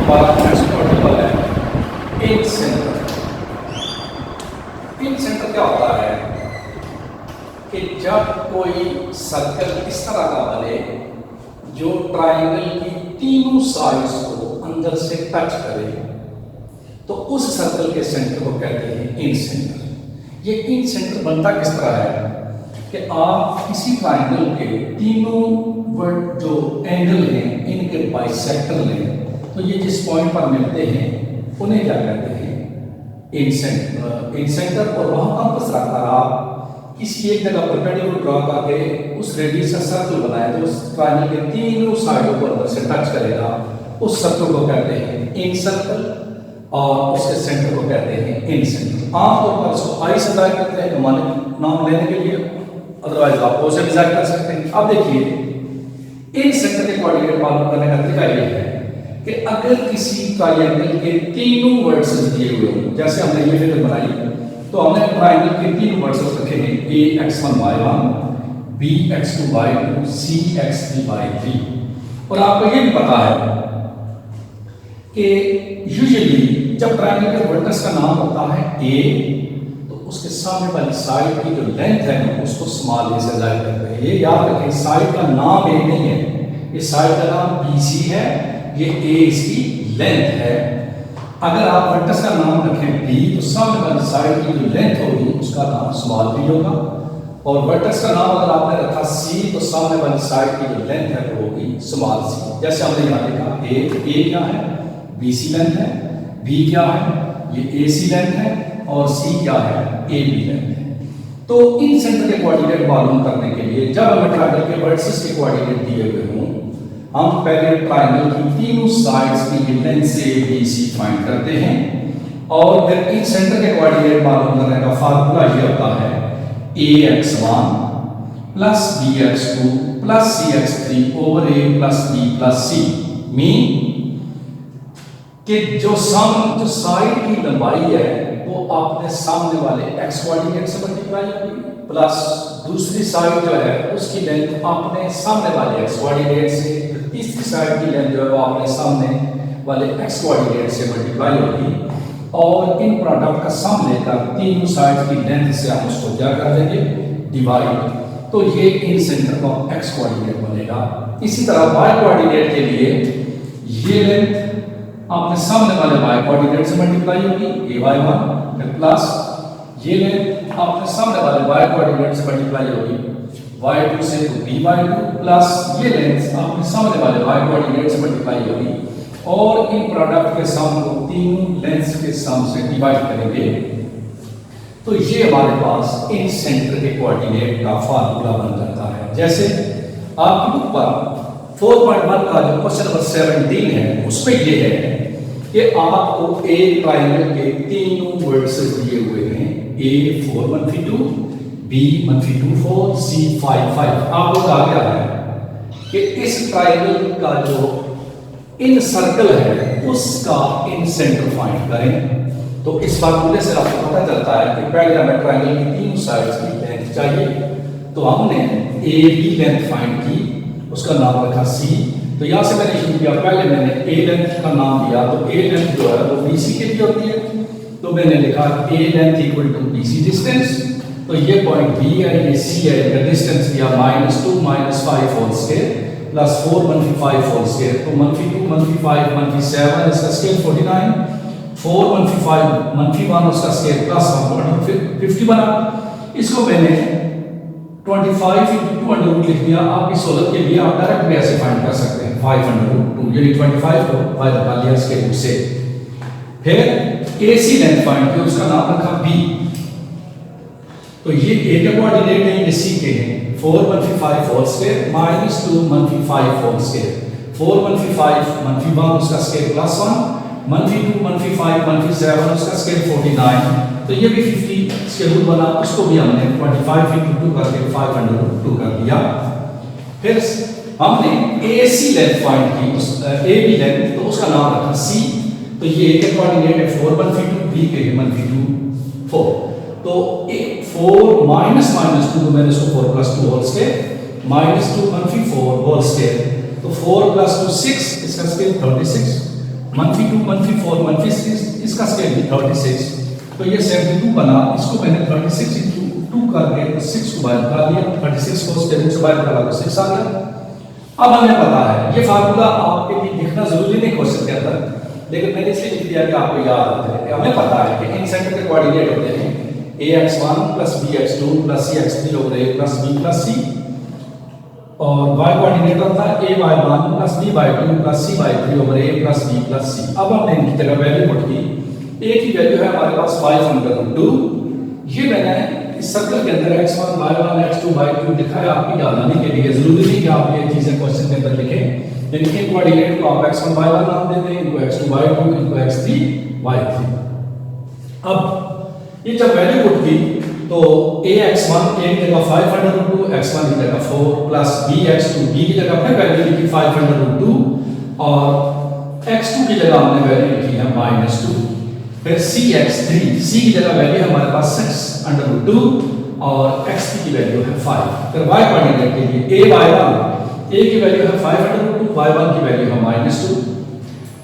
हमारा next protocol है इन centre. इन centre क्या होता है कि जब कोई सर्कल इस तरह का बने जो ट्रायंगल की तीनों साइड्स को अंदर से टच करे, तो उस सर्कल के सेंटर को कहते हैं इन सेंटर। ये इन सेंटर बनता किस तरह है कि आप किसी ट्रायंगल के तीनों जो एंगल हैं इनके बाइसेक्टर लें, तो ये जिस पॉइंट पर मिलते हैं उन्हें क्या कहते हैं इन सेंटर। इन सेंटर और वहां कंपास रखकर आप किसी एक जगह परपेंडिकुलर ड्रॉ करके उस रेडियस का सर्कल बनाए तो उस ट्रायंगल के तीनों साइडों को अंदर से टच करेगा, उस सर्कल को कहते हैं इन सर्कल और उसके सेंटर को कहते हैं इन सेंटर। आमतौर पर इसको आई से जाहिर करते हैं हमारे नाम लेने के लिए, अदरवाइज आप उसे भी जाहिर कर सकते हैं। अब देखिए इन सेंटर के कोऑर्डिनेट मालूम करने का तरीका यह है कि अगर किसी ट्रायंगल के तीनों वर्टिसेस दिए हुए हों, जैसे हमने ये फिगर बनाई तो हमने ट्रायंगल के तीन वर्टिसेस रखे हैं ax1 y1, bx2 y2, cx3 y3। और आपको ये भी पता है कि यूजुअली जब ट्रायंगल के वर्टेक्स का नाम होता है a, तो उसके सामने वाली साइड की जो लेंथ है ना उसको स्मॉल a से जाहिर करते हैं। ये याद रखें, साइड का नाम a नहीं है, ये साइड का नाम BC है, ये a इसकी लेंथ है। अगर आप वर्टेक्स का नाम रखें b तो सामने वाली साइड की जो लेंथ होगी उसका नाम स्मॉल b होगा, और वर्टेक्स का नाम अगर आपने रखा c तो सामने वाली साइड की जो लेंथ है वो होगी स्मॉल c। जैसे हमने यहाँ लिखा a क्या है, BC लेंथ है, B क्या है, ये AC लेंथ है, और C क्या है, AB लेंथ है। तो इन सेंटर के कोऑर्डिनेट मालूम करने के लिए जब हमें ट्रायंगल के वर्टिसेस के कोऑर्डिनेट दिए हुए हों, हम पहले ट्रायंगल की तीनों साइड्स की लेंथ से BC फाइंड करते हैं, और फिर इन सेंटर के कोऑर्डिनेट मालूम करने का फार्मूला ये होता है ax1 plus bx2 plus cx3 over a plus b plus c। Mean कि जो साइड की लंबाई है वो आपने सामने वाले x कोऑर्डिनेट से मल्टीप्लाई होगी, प्लस दूसरी साइड जो है उसकी लेंथ आपने सामने वाले x कोऑर्डिनेट से, तीसरी साइड की लेंथ जो है वो आपने सामने वाले x कोऑर्डिनेट से मल्टीप्लाई होगी, और इन प्रोडक्ट का सम लेकर तीनों साइड की लेंथ से हम उसको क्या कर देंगे, डिवाइड। तो ये इन सेंटर का x कोऑर्डिनेट बनेगा। इसी तरह y कोऑर्डिनेट के लिए ये लेंथ आपने सामने वाले y कोऑर्डिनेट से मल्टीप्लाई होगी ay1, प्लस ये लेंथ आपने सामने वाले y कोऑर्डिनेट से मल्टीप्लाई होगी y2 से तो by2, प्लस ये लेंथ आपने सामने वाले y कोऑर्डिनेट से मल्टीप्लाई होगी, और इन प्रोडक्ट के सम को तीनों लेंथ्स के सम से डिवाइड करेंगे। तो ये हमारे पास इन सेंटर के कोऑर्डिनेट का फार्मूला बन जाता है। जैसे आपकी बुक पर 4.1 का जो क्वेश्चन नंबर 17 है उसमें ये है कि आपको एक ट्रायंगल के तीनों वर्टिसेस दिए हुए हैं, a 4 1 3 2, b 1 3 2 4, c 5 5। आपको कहा गया है कि इस ट्रायंगल का जो इन सर्कल है उसका इन सेंटर फाइंड करें। तो इस फार्मूले से आपको पता चलता है कि पहले हमें ट्रायंगल की तीनों साइड्स की लेंथ चाहिए, तो हमने AB लेंथ फाइंड की, उसका नाम रखा C। तो यहाँ से मैंने शुरू किया, पहले मैंने A लेंथ का नाम दिया, तो A लेंथ जो है वो BC के लिए होती है, तो मैंने लिखा A length equal to BC distance. तो ये पॉइंट B है, ये C है, इनका डिस्टेंस दिया -2 -5 whole square plus 4 - 5 whole square, तो -2 -5 -7 इसका स्क्वायर 49, 4 - 5 -1 उसका स्क्वायर प्लस 50 बना। इसको मैंने 25 × 2 लिख दिया। आपकी सहूलत के लिए आप डायरेक्ट भी ऐसे फाइंड कर सकते हैं, 5/2 यानी 25 को बाय निकाल लिया इसके रूट से। फिर AC लेंथ फाइंड की, उसका नाम रखा B। तो ये A के कोऑर्डिनेट है, ये C के हैं, 4 - 5 होल स्क्वायर -2 - 5 होल स्क्वायर, 4 - 5 -1 उसका स्क्वायर प्लस 1, -2 - 5 -7 उसका स्क्वायर 49। तो ये भी 50 स्क्वायर रूट बना, उसको भी हमने 25 × 2 करके 5/2 कर दिया। फिर हमने AC लेंथ फाइंड की, AB लेंथ, तो उसका नाम रखा C। तो ये A के कोऑर्डिनेट है 4 - 2, B के 1 2 4। तो 4 माइनस 2 मैंने इसको 4 + 2 होल स्क्वायर -2 - 4 होल स्क्वायर, तो 4 + 2 6, इसका स्क्वायर 36 -2, -4, -6, इसका स्केल भी 36। तो ये 72 बना, इसको मैंने 36 इंटू 2 करके तो 6 को बाहर निकाल दिया, 36 को स्केल से बाहर निकाला तो 6 आ गया। अब हमें पता है ये फार्मूला आपके लिए लिखना जरूरी नहीं क्वेश्चन के अंदर, लेकिन मैंने इसलिए लिख दिया कि आपको याद रहे। हमें पता है कि इन सेंटर के कोऑर्डिनेट होते हैं ax1 + bx2 + cx3 over a + b + c, और y कोऑर्डिनेट होता है ay1 + by2 + c/3 over a + b + c। अब हमने इनकी जगह वैल्यू पुट की। a की वैल्यू है हमारे पास 5/2। ये मैंने इस सर्कल के अंदर x1 y1 x2 y3 लिखा है आपकी याद आने के लिए। जरूरी नहीं कि आप ये चीजें क्वेश्चन के अंदर लिखें, लेकिन इन कोऑर्डिनेट को आप x1 y1 नाम देते हैं, इनको x2 y2, इनको x3 y3। अब ये जब वैल्यू पुट की तो ax1 a की जगह 5/2, x1 की जगह 4 प्लस bx2 b की जगह फिर वैल्यू लिखी 5/2 और x2 की जगह हमने वैल्यू लिखी है -2। फिर cx3 c की जगह वैल्यू हमारे पास 6/2 और x3 की वैल्यू है 5। फिर y कोऑर्डिनेट के लिए ay1 a की वैल्यू है 5/2, y1 की वैल्यू है -2।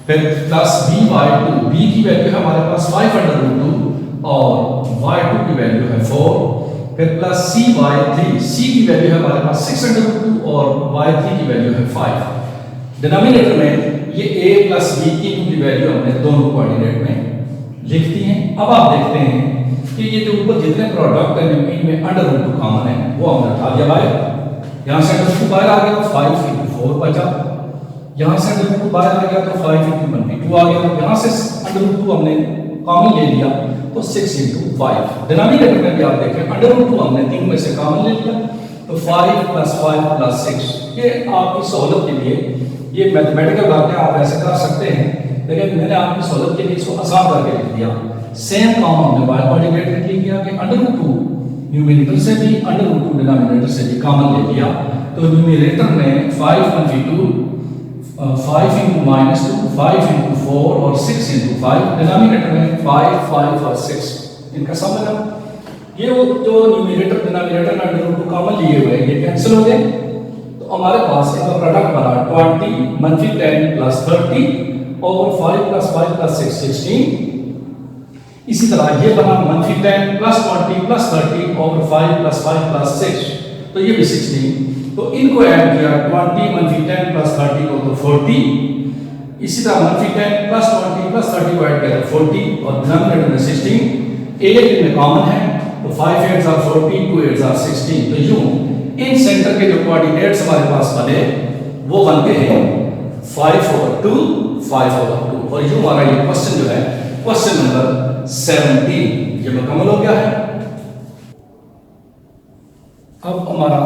फिर प्लस by2 b की वैल्यू है हमारे पास 5/2 और y2 की वैल्यू है 4। फिर प्लस cy3 c की वैल्यू है हमारे पास 6/2 और y3 की वैल्यू है 5। डिनोमिनेटर में ये a प्लस b की वैल्यू हमने दोनों कोऑर्डिनेट में लिख दी है। अब आप देखते हैं कि ये जो ऊपर जितने प्रोडक्ट हैं इनमें √2 कॉमन है, वो हमने उठा दिया बाहर। यहाँ से √2 बाहर आ गया, 5 × 4 बचा। यहाँ से √2 बाहर आ गया तो 5 × 1 2 आ गया। यहाँ से √2 हमने कॉमन ले लिया तो 6 × 5। डिनोमिनेटर में भी आप देखें √2 हमने तीन में से कॉमन ले लिया तो 5 + 5 + 6। ये आपकी सहूलत के लिए, ये मैथमेटिकल बातें आप ऐसे कर सकते हैं, लेकिन मैंने आपकी सहूलत के लिए इसको आसान करके लिख दिया। सेम काम हमने y कोऑर्डिनेट में लिख दिया कि √2 न्यूमरेटर से भी √2 डिनोमिनेटर से भी कॉमन ले लिया। तो न्यूमरेटर में 5 × 2 5 × -2 5 × 4 और 6 × 5, डिनोमिनेटर में 5 5 और 6 इनका सम लगा। ये वो जो न्यूमरेटर डिनोमिनेटर में √2 कॉमन लिए हुए ये कैंसिल हो गए, तो हमारे पास इनका प्रोडक्ट बना 20 - 10 + 30 और 5 + 5 + 6 16। इसी तरह ये बना -10 + 20 + 30 और 5 + 5 + 6, तो ये भी 16। तो इनको ऐड किया 20 - 10 + 30 को तो 40। इसी तरह -10 + 20 + 30 को ऐड किया तो 40 और डिनोमिनेटर में 16। a में कॉमन है तो 5 8s are 40, 2 8s are 16। तो यूं इन सेंटर के जो कोऑर्डिनेट्स हमारे पास बने वो बनते हैं 5/2 5/2। और यूं हमारा ये क्वेश्चन जो है क्वेश्चन नंबर 17 ये मुकम्मल हो गया है। अब हमारा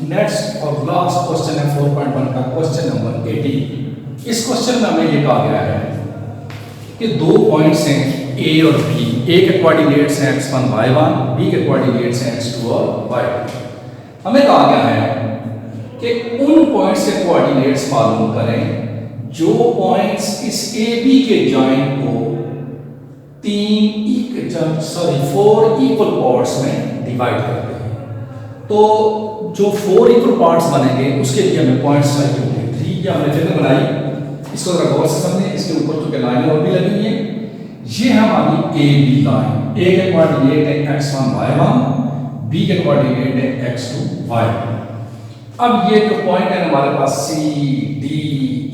नेक्स्ट और लास्ट क्वेश्चन है 4.1 का क्वेश्चन नंबर 18। इस क्वेश्चन में हमें ये कहा गया है कि दो पॉइंट्स हैं a और b, a के कोऑर्डिनेट्स हैं x1 y1, b के कोऑर्डिनेट्स हैं x2 और y2। हमें कहा गया है कि उन पॉइंट्स के कोऑर्डिनेट्स मालूम करें जो पॉइंट्स इस ए बी के जॉइंट को 4 इक्वल पार्ट्स में डिवाइड करते हैं। तो जो 4 इक्वल पार्ट्स बनेंगे उसके लिए हमें पॉइंट्स चाहिए होंगे 3। ये हमने फिगर बनाई, इसको जरा गौर से समझें। इसके ऊपर जो लाइनें और भी लगी हुई हैं, ये हमारी ए बी लाइन। ए के कोऑर्डिनेट है x1 y1, b के कोऑर्डिनेट है x2 y2। अब ये जो पॉइंट है हमारे पास C D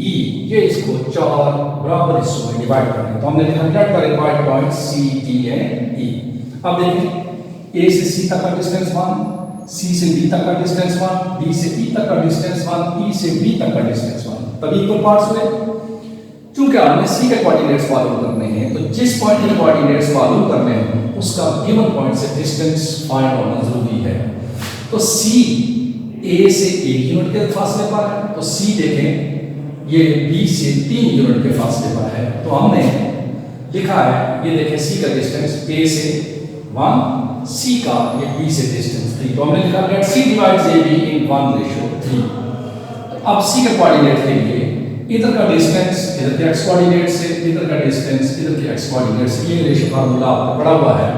E, ये इसको 4 बराबर हिस्सों में डिवाइड करेंगे। तो हमने लिखा कट करें point C D and E। अब देखिए A से C तक का डिस्टेंस 1, C से D तक का डिस्टेंस 1, D से E तक का डिस्टेंस 1, E से B तक का डिस्टेंस 1। तभी इक्वल पार्ट्स हुए। चूंकि हमने C के कोऑर्डिनेट्स मालूम करने हैं, तो जिस पॉइंट के कोऑर्डिनेट्स मालूम करने हैं उसका गिवन पॉइंट से डिस्टेंस फाइंड होना जरूरी है। तो C A से 1 यूनिट के फासले पर है, तो C देखें ये B से 3 यूनिट के फासले पर है। तो हमने लिखा है, ये देखें C का डिस्टेंस A से 1, C का ये B से डिस्टेंस 3। तो हमने लिखा let C divides AB in 1:3। तो अब C के कोऑर्डिनेट के लिए इधर का डिस्टेंस इधर के x कोऑर्डिनेट से, इधर का डिस्टेंस इधर के x कोऑर्डिनेट से, ये रेशियो फार्मूला आपको पढ़ा हुआ है।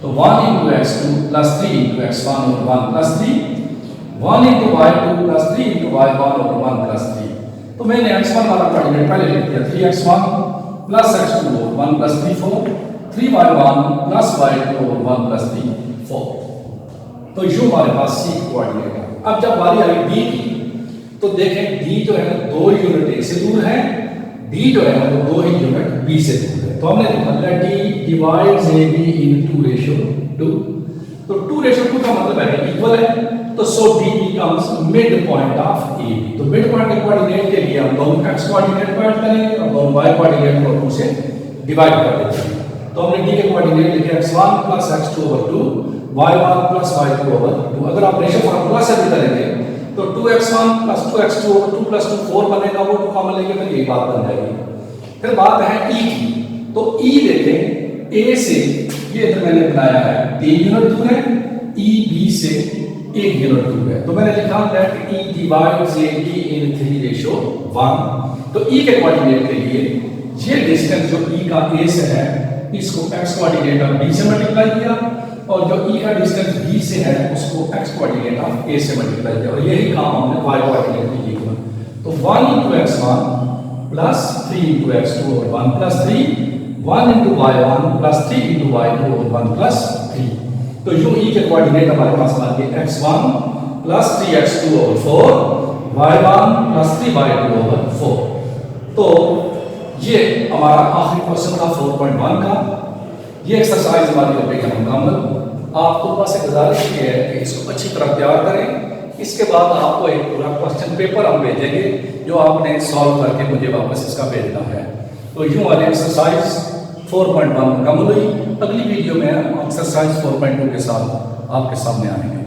तो 1 × x2 + 3 × x1 over 1 + 3, 1 × y2 + 3 × y1 over 1 + 3। तो मैंने x1 वाला कोऑर्डिनेट पहले लिख दिया 3x1 plus x2 over 1 plus 3 4, 3y1 plus y2 over 1 plus 3 4। तो ये हमारे पास c कोऑर्डिनेट है। अब जब बारी आई d की, तो देखें d जो है 2 यूनिट a से दूर है, d जो है वो 2 ही यूनिट b से दूर है। तो हमने लिखा let d divides ab into ratio 2। तो 2:2 का मतलब है इक्वल है, तो सो d becomes mid point of AB। तो मिड पॉइंट के कोऑर्डिनेट के लिए हम दोनों x कोऑर्डिनेट को ऐड करेंगे और दोनों y कोऑर्डिनेट को 2 से डिवाइड कर देते हैं। तो हमने d के कोऑर्डिनेट लिखे x1 plus x2 over 2, y1 plus y2 over 2। अगर आप रेशियो फार्मूला से भी करेंगे तो 2x1 plus 2x2 over 2 plus 2 4 बनेगा, वो 2 कॉमन लेके फिर यही बात बन जाएगी। फिर बात है e की, तो e देखें a से, ये इधर मैंने बनाया है 3 यूनिट दूर है, e b से 1 यूनिट दूर है। तो मैंने लिखा that e divides ab in 3:1। तो e के कोऑर्डिनेट के लिए ये डिस्टेंस जो e का a से है, इसको x कोऑर्डिनेट ऑफ b से मल्टीप्लाई किया, और जो e का डिस्टेंस b से है उसको x कोऑर्डिनेट ऑफ a से मल्टीप्लाई किया, और यही काम हमने y कोऑर्डिनेट के लिए किया। तो 1 into x1 plus 3 into x2 और 1 plus 3, 1 into y1 plus 3 into y2 और 1 प्लस 3। तो यूं e के कोऑर्डिनेट हमारे पास आ गए x1 plus 3x2 over 4, y1 plus 3y2 over 4। तो ये हमारा आखिरी क्वेश्चन था 4.1 का। ये एक्सरसाइज हमारी हो गई मुकम्मल। आपको बस एक गुजारिश ये है कि इसको अच्छी तरह तैयार करें। इसके बाद आपको एक पूरा क्वेश्चन पेपर हम भेजेंगे जो आपने सॉल्व करके मुझे वापस इसका भेजना है। तो यूं वाली एक्सरसाइज 4.1 मुकम्मल हुई। अगली वीडियो में हम एक्सरसाइज 4.2 के साथ आपके सामने आएंगे।